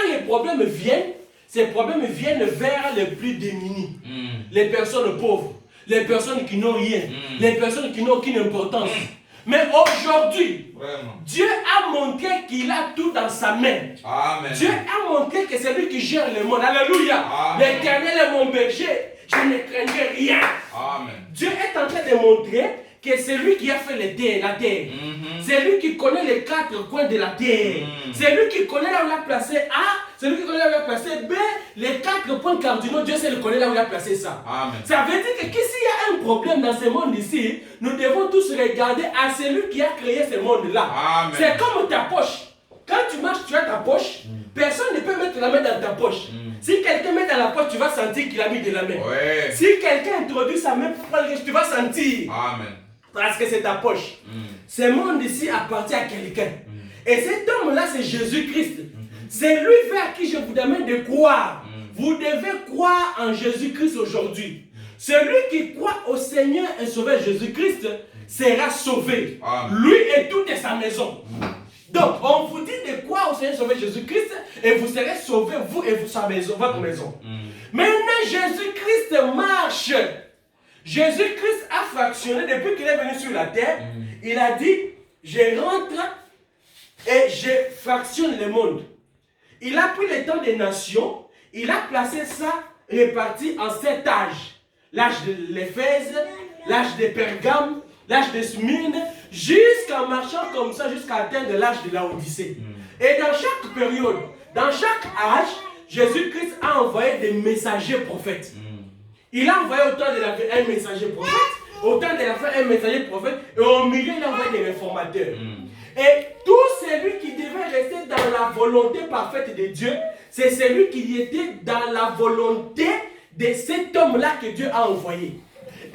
quand les problèmes viennent, ces problèmes viennent vers les plus démunis. Les personnes pauvres, les personnes qui n'ont rien, les personnes qui n'ont aucune importance. Mais aujourd'hui, Dieu a montré qu'il a tout dans sa main. Amen. Dieu a montré que c'est lui qui gère le monde. Alléluia. L'Éternel est mon berger. Je ne craindrai rien. Amen. Dieu est en train de montrer que c'est lui qui a fait la terre. C'est lui qui connaît les 4 coins de la terre. C'est lui qui connaît là où il a placé A. C'est lui qui connaît là où il a placé B. Les 4 points cardinaux, Dieu sait le connaît là où il a placé ça. Amen. Ça veut dire que s'il y a un problème dans ce monde ici, nous devons tous regarder à celui qui a créé ce monde-là. C'est comme ta poche. Quand tu marches, tu as ta poche. Personne ne peut mettre la main dans ta poche. Si quelqu'un met dans la poche, tu vas sentir qu'il a mis de la main. Si quelqu'un introduit sa main pour prendre quelque chose, tu vas sentir. Amen. Parce que c'est ta poche. Ce monde ici appartient à quelqu'un. Et cet homme-là, c'est Jésus-Christ. C'est lui vers qui je vous demande de croire. Vous devez croire en Jésus-Christ aujourd'hui. Celui qui croit au Seigneur et Sauveur Jésus-Christ sera sauvé. Lui et toute sa maison. Donc, on vous dit de croire au Seigneur et Sauveur Jésus-Christ et vous serez sauvés, vous et sa maison, votre maison. Maintenant, Jésus-Christ marche. Jésus-Christ a fractionné depuis qu'il est venu sur la terre. Il a dit, je rentre et je fractionne le monde. Il a pris le temps des nations, il a placé ça réparti en 7 âges. L'âge de l'Éphèse, l'âge de Pergame, l'âge de Smyrne, jusqu'en marchant comme ça, jusqu'à atteindre l'âge de la Odyssée. Et dans chaque période, dans chaque âge, Jésus-Christ a envoyé des messagers prophètes. Il a envoyé au temps de la vie un messager prophète, au temps de la fin un messager prophète, et au milieu il a envoyé des réformateurs. Et tout celui qui devait rester dans la volonté parfaite de Dieu, c'est celui qui était dans la volonté de cet homme-là que Dieu a envoyé.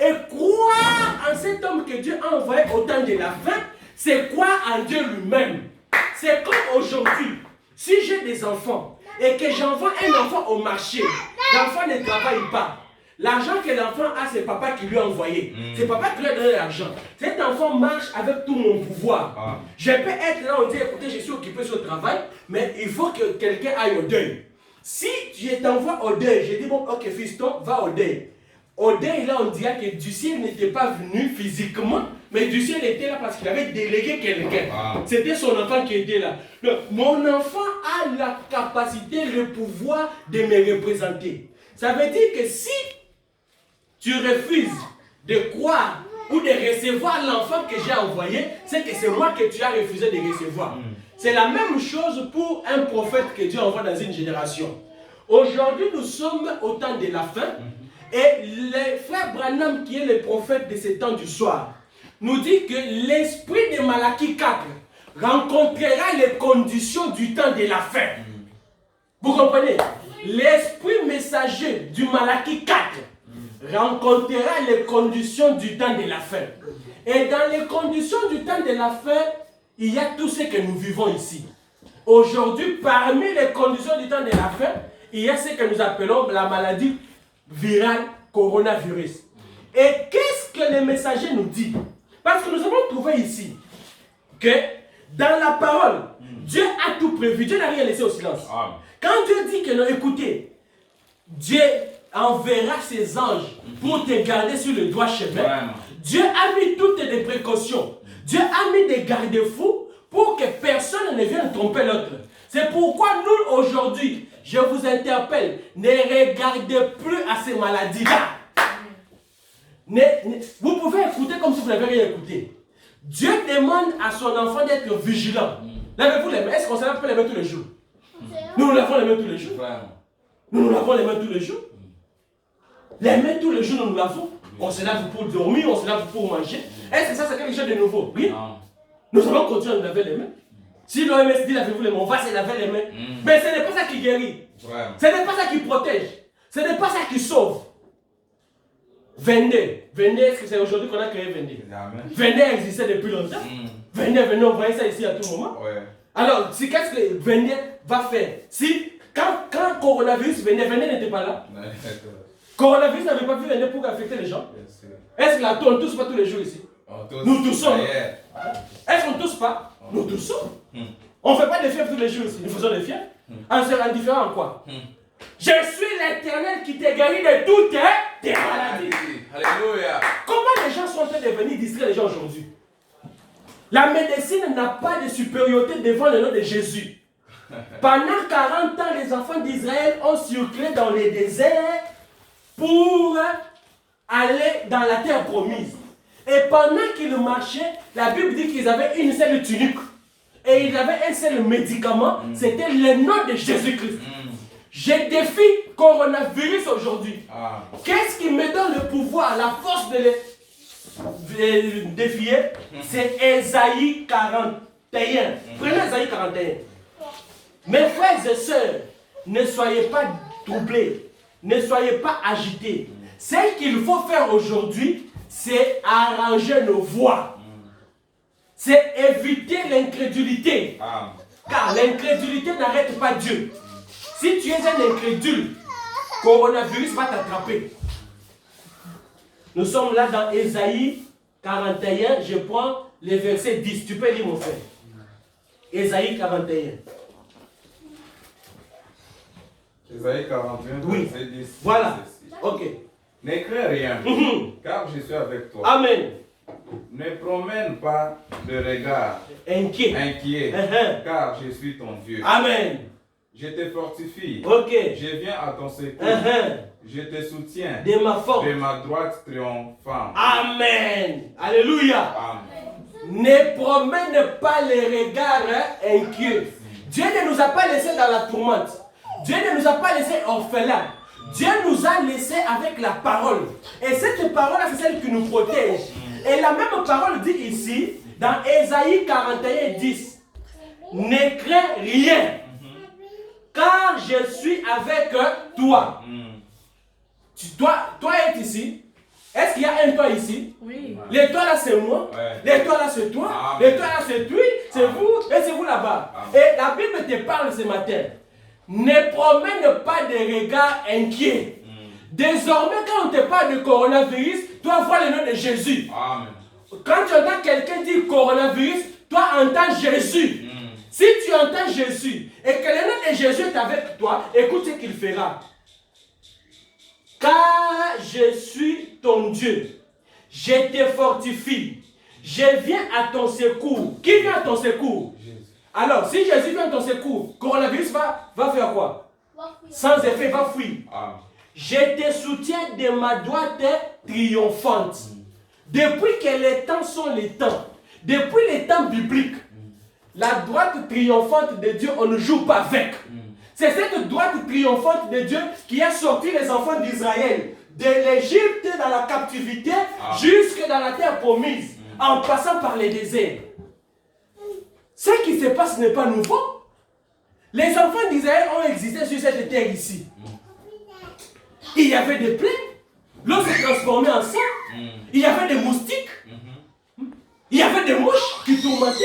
Et croire en cet homme que Dieu a envoyé au temps de la fin, c'est croire en Dieu lui-même. C'est comme aujourd'hui, si j'ai des enfants et que j'envoie un enfant au marché, l'enfant ne travaille pas. L'argent que l'enfant a, c'est papa qui lui a envoyé. C'est papa qui lui a donné l'argent. Cet enfant marche avec tout mon pouvoir. Je peux être là, on dit, écoutez, je suis occupé sur le travail, mais il faut que quelqu'un aille au deuil. Si je t'envoie au deuil, je dis, bon, ok, fiston, va au deuil. Au deuil, là, on dirait que du ciel n'était pas venu physiquement, mais du ciel était là parce qu'il avait délégué quelqu'un. C'était son enfant qui était là. Donc, mon enfant a la capacité, le pouvoir de me représenter. Ça veut dire que si tu refuses de croire ou de recevoir l'enfant que j'ai envoyé, c'est que c'est moi que tu as refusé de recevoir. C'est la même chose pour un prophète que Dieu envoie dans une génération. Aujourd'hui, nous sommes au temps de la fin. Et le frère Branham, qui est le prophète de ce temps du soir, nous dit que l'esprit de Malachie 4 rencontrera les conditions du temps de la fin. Vous comprenez? L'esprit messager du Malachie 4 rencontrera les conditions du temps de la fin. Et dans les conditions du temps de la fin, il y a tout ce que nous vivons ici. Aujourd'hui, parmi les conditions du temps de la fin, il y a ce que nous appelons la maladie virale coronavirus. Et qu'est-ce que le messager nous dit? Parce que nous avons trouvé ici que dans la parole, Dieu a tout prévu. Dieu n'a rien laissé au silence. Quand Dieu dit que non, écoutez, Dieu enverra ses anges pour te garder sur le droit chemin. Dieu a mis toutes les précautions. Dieu a mis des garde-fous pour que personne ne vienne tromper l'autre. C'est pourquoi nous, aujourd'hui, je vous interpelle, ne regardez plus à ces maladies-là. Vous pouvez écouter comme si vous n'avez rien écouté. Dieu demande à son enfant d'être vigilant. Lavez-vous les mains. Est-ce qu'on se lave pas les mains tous les jours? Nous lavons les mains tous les jours. Nous lavons les mains tous les jours. Les mains tous les jours, nous nous lavons. On se lave pour dormir, on se lave pour manger. Est-ce que ça, c'est quelque chose de nouveau? Oui. Nous allons continuer à nous laver les mains. Si l'OMS dit lavez-vous les mains, on va se laver les mains. Mais ce n'est pas ça qui guérit. Ce n'est pas ça qui protège. Ce n'est pas ça qui sauve. Vendée. Vendée, est-ce que c'est aujourd'hui qu'on a créé Vendée? Vendée existait depuis longtemps. Vendée, on voyait ça ici à tout moment. Alors, si qu'est-ce que Vendée va faire? Si, quand coronavirus venait, Vendée n'était pas là. Coronavirus n'avait pas vu Vendée pour affecter les gens. Est-ce qu'on ne tousse pas tous les jours ici? Nous toussons. Est-ce qu'on ne tousse pas? Nous toussons. On ne fait pas des fièvres tous les jours ici. Nous faisons des fièvres. En différent en quoi? Je suis l'Éternel qui te guérit de toutes tes maladies. Alléluia. Comment les gens sont en train de venir distraire les gens aujourd'hui? La médecine n'a pas de supériorité devant le nom de Jésus. Pendant 40 ans, les enfants d'Israël ont circulé dans les déserts pour aller dans la terre promise. Et pendant qu'ils marchaient, la Bible dit qu'ils avaient une seule tunique. Et ils avaient un seul médicament, c'était le nom de Jésus-Christ. Je défie coronavirus aujourd'hui. Qu'est-ce qui me donne le pouvoir, la force de les défier? C'est Ésaïe 41. Prenez Ésaïe 41. Mes frères et sœurs, ne soyez pas troublés, ne soyez pas agités. Ce qu'il faut faire aujourd'hui, c'est arranger nos voies. C'est éviter l'incrédulité. Car l'incrédulité n'arrête pas Dieu. Si tu es un incrédule, coronavirus va t'attraper. Nous sommes là dans Ésaïe 41. Je prends les versets 10. Tu peux lire mon frère. Ésaïe 41. Ésaïe 41, oui. Verset 10. Voilà. Ok. Ne crains rien, car je suis avec toi. Amen. Ne promène pas de regard inquiet, car je suis ton Dieu. Amen. Je te fortifie. Ok. Je viens à ton secours. Je te soutiens de ma force, de ma droite triomphante. Amen. Alléluia. Amen. Ne promène pas les regards inquiets. Dieu ne nous a pas laissés dans la tourmente. Dieu ne nous a pas laissés orphelins. Dieu nous a laissés avec la parole. Et cette parole, c'est celle qui nous protège. Et la même parole dit ici, dans Ésaïe 41, 10. Ne crains rien, car je suis avec toi. Toi es ici. Est-ce qu'il y a un toi ici? Oui. Les toi là c'est moi. Les toi là c'est toi. Les toi là c'est lui. C'est vous. Et c'est vous là-bas. Et la Bible te parle ce matin. Ne promène pas de regards inquiets. Désormais, quand on te parle de coronavirus, toi vois le nom de Jésus. Amen. Quand tu entends quelqu'un dire coronavirus, toi entends Jésus. Si tu entends Jésus et que le nom de Jésus est avec toi, écoute ce qu'il fera. Car je suis ton Dieu. Je te fortifie. Je viens à ton secours. Qui vient à ton secours? Jésus. Alors, si Jésus vient à ton secours, coronavirus va faire quoi? Sans effet, va fuir. Amen. Je te soutiens de ma droite triomphante. Depuis que les temps sont les temps, depuis les temps bibliques, la droite triomphante de Dieu, on ne joue pas avec. C'est cette droite triomphante de Dieu qui a sorti les enfants d'Israël de l'Égypte dans la captivité jusque dans la terre promise, en passant par les déserts. Ce qui se passe n'est pas nouveau. Les enfants d'Israël ont existé sur cette terre ici. Il y avait des plaies. L'eau s'est transformée en sang. Il y avait des moustiques. Il y avait des mouches qui tourmentaient.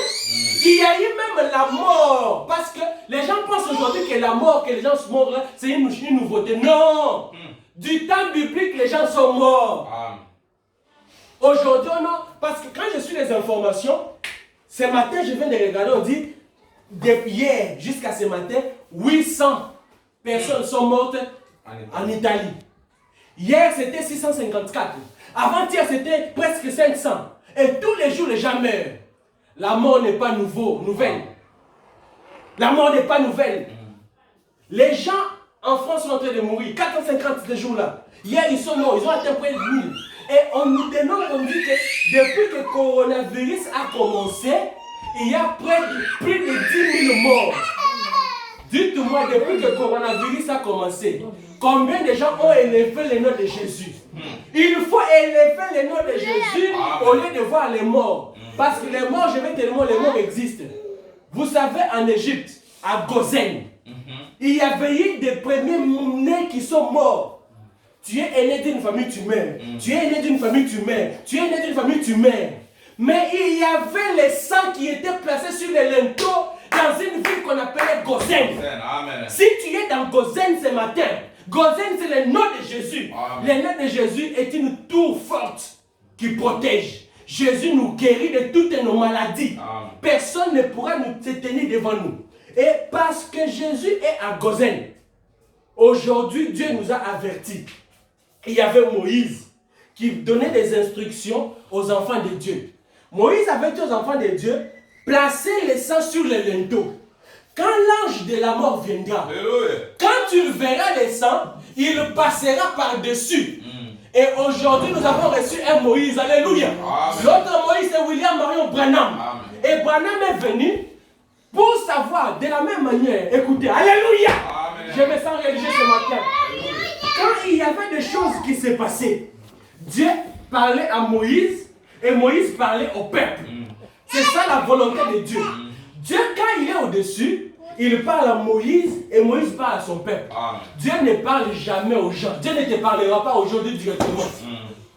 Il y a eu même la mort. Parce que les gens pensent aujourd'hui que la mort, que les gens se meurent, c'est une nouveauté. Non. Du temps biblique, les gens sont morts. Aujourd'hui, non. Parce que quand je suis les informations, ce matin, je viens de regarder, on dit, depuis hier jusqu'à ce matin, 800 personnes sont mortes en Italie. Hier, c'était 654. Avant-hier, c'était presque 500. Et tous les jours, les gens meurent. La mort n'est pas nouvelle. La mort n'est pas nouvelle. Les gens en France sont en train de mourir. 450 ces jours-là. Hier, ils sont morts. Ils ont atteint près de 1000. Et on nous dénonce, on dit que depuis que le coronavirus a commencé, il y a plus de 10 000 morts. Dites-moi, depuis que le coronavirus a commencé, combien de gens ont élevé le nom de Jésus? Il faut élever le nom de Jésus au lieu de voir les morts. Parce que les morts, je vais te dire, les morts existent. Vous savez, en Égypte, à Gozen, il y avait eu des premiers nés qui sont morts. Tu es aîné d'une famille, tu meurs. Tu es aîné d'une famille, tu meurs. Tu es aîné d'une famille, tu meurs. Mais il y avait les sangs qui étaient placés sur les linteaux dans une ville qu'on appelait Gozen. Si tu es dans Gozen ce matin, Gozen c'est le nom de Jésus. Le nom de Jésus est une tour forte qui protège. Jésus nous guérit de toutes nos maladies. Amen. Personne ne pourra nous se tenir devant nous. Et parce que Jésus est à Gozen, aujourd'hui Dieu nous a avertis. Il y avait Moïse qui donnait des instructions aux enfants de Dieu. Moïse avait dit aux enfants de Dieu, placez le sang sur les linteaux. Quand l'ange de la mort viendra, quand tu verras le sang, il passera par-dessus. Et aujourd'hui, nous avons reçu un Moïse. Alléluia. L'autre Moïse, c'est William Marion Branham. Amen. Et Branham est venu pour savoir de la même manière. Écoutez, Alléluia. Amen. Je me sens religieux ce matin. Quand il y avait des choses qui se passaient, Dieu parlait à Moïse et Moïse parlait au peuple. C'est ça la volonté de Dieu. Dieu, quand il est au-dessus, il parle à Moïse et Moïse parle à son peuple. Amen. Dieu ne parle jamais aux gens. Dieu ne te parlera pas aujourd'hui directement.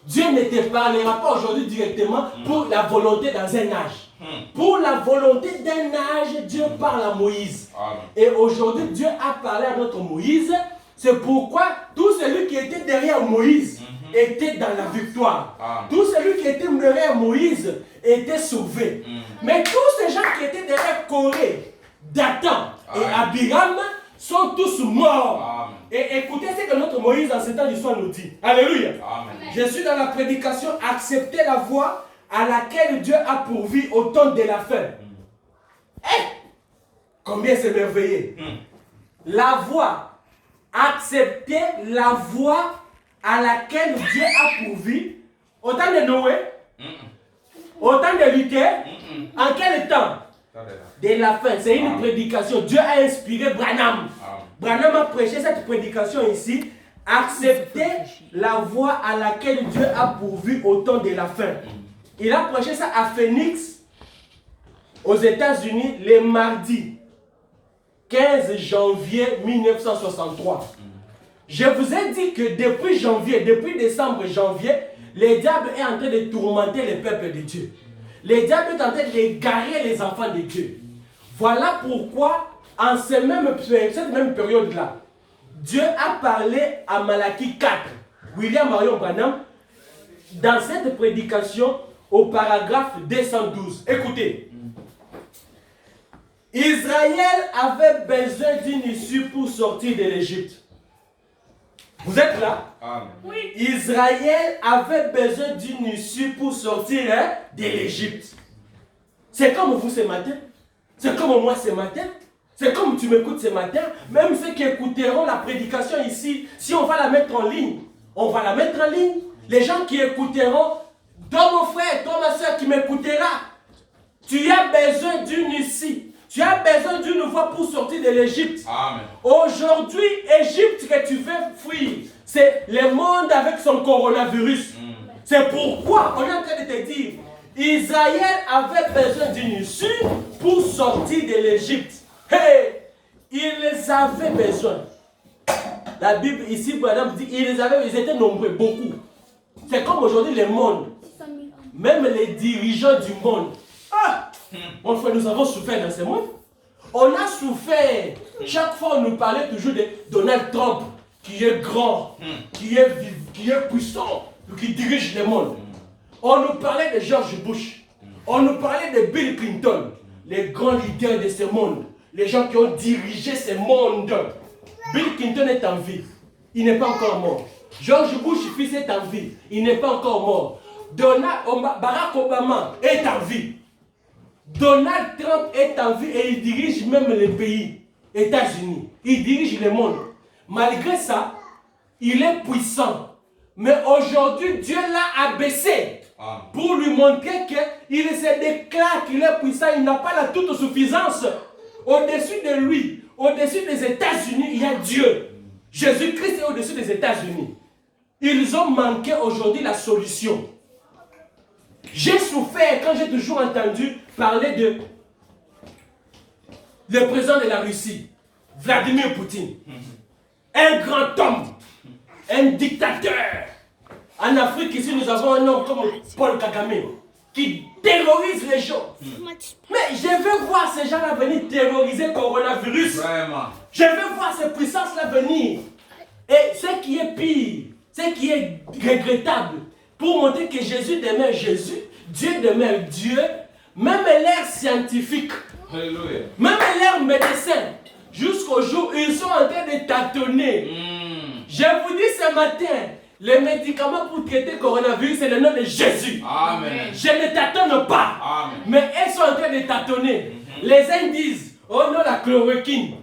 Dieu ne te parlera pas aujourd'hui directement pour la volonté dans un âge. Pour la volonté d'un âge, Dieu parle à Moïse. Amen. Et aujourd'hui, Dieu a parlé à notre Moïse. C'est pourquoi tout celui qui était derrière Moïse était dans la victoire. Amen. Tout celui qui était derrière Moïse était sauvé. Mais tous ces gens qui étaient derrière Corée, Dathan et Abiram sont tous morts. Amen. Et écoutez ce que notre Moïse dans ce temps d'histoire nous dit. Alléluia. Amen. Je suis dans la prédication, accepter la voie à laquelle Dieu a pourvu au temps de la fin. Combien c'est merveilleux. La voie, accepter la voie à laquelle Dieu a pourvu au temps de Noé, au temps de Luther, en quel temps? De la fin. C'est une prédication. Dieu a inspiré Branham. Branham a prêché cette prédication ici. Accepter la voie à laquelle Dieu a pourvu au temps de la fin. Il a prêché ça à Phoenix, aux États-Unis, le mardi 15 janvier 1963. Je vous ai dit que depuis janvier, depuis décembre, janvier, le diable est en train de tourmenter le peuple de Dieu. Le diable est en train d'égarer les enfants de Dieu. Voilà pourquoi, en cette même période-là, Dieu a parlé à Malachie 4, William Marion Branham, dans cette prédication au paragraphe 212. Écoutez. Israël avait besoin d'une issue pour sortir de l'Égypte. Vous êtes là? Amen. Oui. Israël avait besoin d'une issue pour sortir de l'Égypte. C'est comme vous ce matin. C'est comme moi ce matin. C'est comme tu m'écoutes ce matin. Même ceux qui écouteront la prédication ici, si on va la mettre en ligne, on va la mettre en ligne. Les gens qui écouteront, toi mon frère, toi ma soeur qui m'écoutera, tu as besoin d'une issue. Tu as besoin d'une voie pour sortir de l'Égypte. Aujourd'hui, Égypte que tu veux fuir, c'est le monde avec son coronavirus. C'est pourquoi on est en train de te dire, Israël avait besoin d'une issue pour sortir de l'Égypte. Hey, ils avaient besoin. La Bible ici, madame dit, ils étaient nombreux, beaucoup. C'est comme aujourd'hui le monde. Même les dirigeants du monde. Mon frère, nous avons souffert dans ce monde. On a souffert. Chaque fois, on nous parlait toujours de Donald Trump, qui est grand, qui est puissant, qui dirige le monde. On nous parlait de George Bush. On nous parlait de Bill Clinton, les grands leaders de ce monde, les gens qui ont dirigé ce monde. Bill Clinton est en vie. Il n'est pas encore mort. George Bush, fils, est en vie. Il n'est pas encore mort. Barack Obama est en vie. Donald Trump est en vie et il dirige même les pays, États-Unis. Il dirige le monde. Malgré ça, il est puissant. Mais aujourd'hui, Dieu l'a abaissé pour lui montrer qu'il se déclare qu'il est puissant. Il n'a pas la toute suffisance. Au-dessus de lui, au-dessus des États-Unis, il y a Dieu. Jésus-Christ est au-dessus des États-Unis. Ils ont manqué aujourd'hui la solution. J'ai souffert quand j'ai toujours entendu parler de le président de la Russie, Vladimir Poutine. Un grand homme, un dictateur. En Afrique, ici, nous avons un homme comme Paul Kagame qui terrorise les gens. Mais je veux voir ces gens-là venir terroriser le coronavirus. Vraiment. Je veux voir ces puissances-là venir. Et ce qui est pire, ce qui est regrettable, pour montrer que Jésus demeure Jésus, Dieu demeure Dieu, même l'ère scientifique, Alléluia. même l'ère médecin, jusqu'au jour où ils sont en train de tâtonner. Je vous dis ce matin, les médicaments pour traiter le coronavirus, c'est le nom de Jésus. Amen. Je ne tâtonne pas, Amen. mais elles sont en train de tâtonner. Les uns disent, oh non, la chloroquine.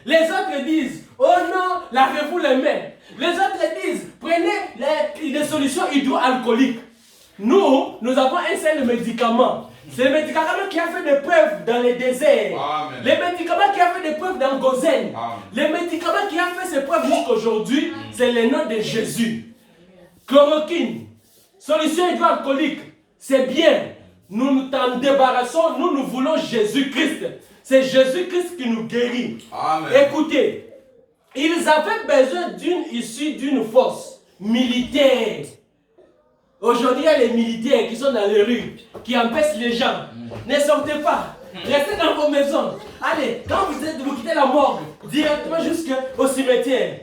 Les autres disent, oh non, lavez-vous les mains. Les autres disent, prenez des solutions hydroalcooliques. Nous avons un seul médicament. C'est le médicament qui a fait des preuves dans les déserts. Amen. Le médicament qui a fait des preuves dans Gozen. Amen. Le médicament qui a fait ses preuves jusqu'aujourd'hui, c'est le nom de Jésus. Chloroquine, solution hydroalcoolique, c'est bien. Nous nous en débarrassons, nous voulons Jésus-Christ. C'est Jésus-Christ qui nous guérit. Amen. Écoutez, ils avaient besoin d'une issue, d'une force militaire. Aujourd'hui, il y a les militaires qui sont dans les rues, qui empêchent les gens. Ne sortez pas. Restez dans vos maisons. Allez, quand vous quittez la morgue, directement jusqu'au cimetière.